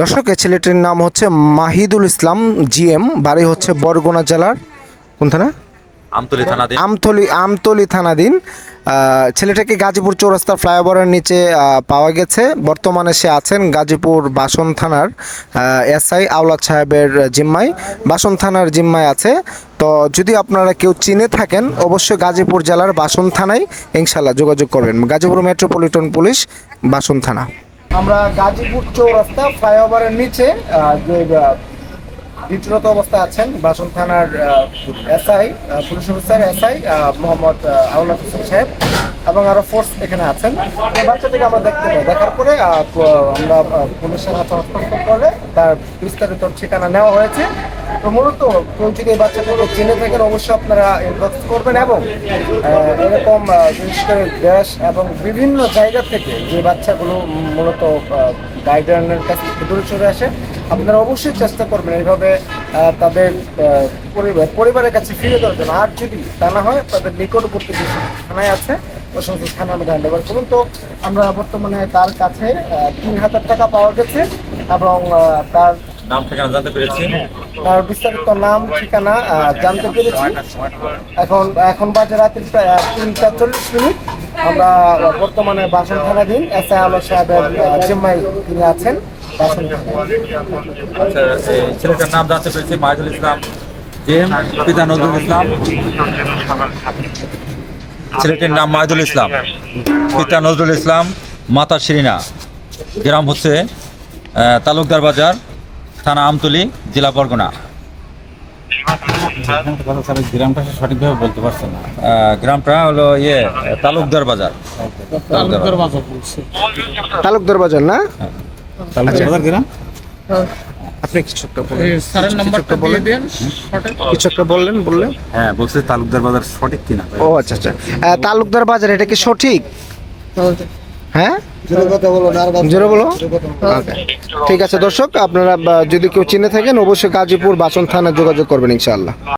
দর্শক, এই ছেলেটির নাম হচ্ছে মাহিদুল ইসলাম জিএম, বাড়ি হচ্ছে বরগুনা জেলার কোন থানা? আমতলী থানাধীন। আমতলী থানাধীন। ছেলেটাকে গাজীপুর চৌরাস্তা ফ্লাইওভারের নিচে পাওয়া গেছে। বর্তমানে সে আছেন গাজীপুর বাসন থানার এসআই আওলাদ সাহেবের জিম্মায়, বাসন থানার জিম্মায় আছে। তো যদি আপনারা কেউ চিনে থাকেন অবশ্যই গাজীপুর জেলার বাসন থানায় ইনশাল্লাহ যোগাযোগ করবেন। গাজীপুর মেট্রোপলিটন পুলিশ, বাসন থানা। আমরা গাজীপুর চৌরাস্তা ফ্লাইওভারের নিচে যে ডিউটিরত অবস্থায় আছেন বাসন থানার SI, police officer SI Mohammad Aulad Hossain সাহেব এবং আরো ফোর্স এখানে আছেন। এই বাচ্চাটিকে আমরা দেখতে পাই, দেখার পরে আমরা পুলিশের হাতে হস্তান্তর করে তার বিস্তারিত ঠিকানা নেওয়া হয়েছে। তো মূলত কেউ যদি এই বাচ্চাটাকে চিনে থাকেন অবশ্যই আপনারা ইনবক্স করবেন এবং এরকম বিশেষ করে দেশ এবং বিভিন্ন জায়গা থেকে যে বাচ্চাগুলো মূলত গাইডলাইনের কাছ থেকে দূরে চলে আসে, আপনারা অবশ্যই চেষ্টা করবেন এইভাবে তাদের পরিবারের কাছে ফিরে দেওয়ার জন্য। আর যদি তা না হয় তাদের নিকটবর্তী যে থানায় আছে ওই সমস্ত থানা মধ্যে হ্যান্ড ওভার করুন। তো আমরা বর্তমানে তার কাছে ৩,০০০ টাকা পাওয়া গেছে এবং তার নাম ঠিকানা জানতে পেরেছি। তার বিস্তারিত নাম ঠিকানা জানতে পেরেছি। এখন বাজে রাতের ৩:৪০। আমরা বর্তমানে বাসন থানাধীন এসআই আওলাদ সাহেবের জিম্মায় তিনি আছেন। আচ্ছা, ছেলেটার নাম জানতে পেরেছি মাহিদুল ইসলাম জিএম, পিতা নজরুল ইসলাম। ছেলেটির নাম মাহিদুল ইসলাম, পিতা নজরুল ইসলাম, মাতা শিরিনা। গ্রাম হচ্ছে তালুকদার বাজার, থানা আমতলী, জেলা বরগুনা। গ্রামটা সঠিকভাবে বলতে পারছে না। গ্রামটা হলো তালুকদার বাজার। তালুকদার বাজার না? তালুকদার বাজার গ্রাম। আপনি কিছু একটা বললেন। হ্যাঁ, বলছে তালুকদার বাজার সঠিক কিনা। ও আচ্ছা। তালুকদার বাজার, এটা কি সঠিক? হ্যাঁ, জোরে বলো। Okay. ঠিক আছে দর্শক, আপনারা যদি কেউ চিনে থাকেন অবশ্যই গাজীপুর বাসন থানায় যোগাযোগ করবেন ইনশাআল্লাহ।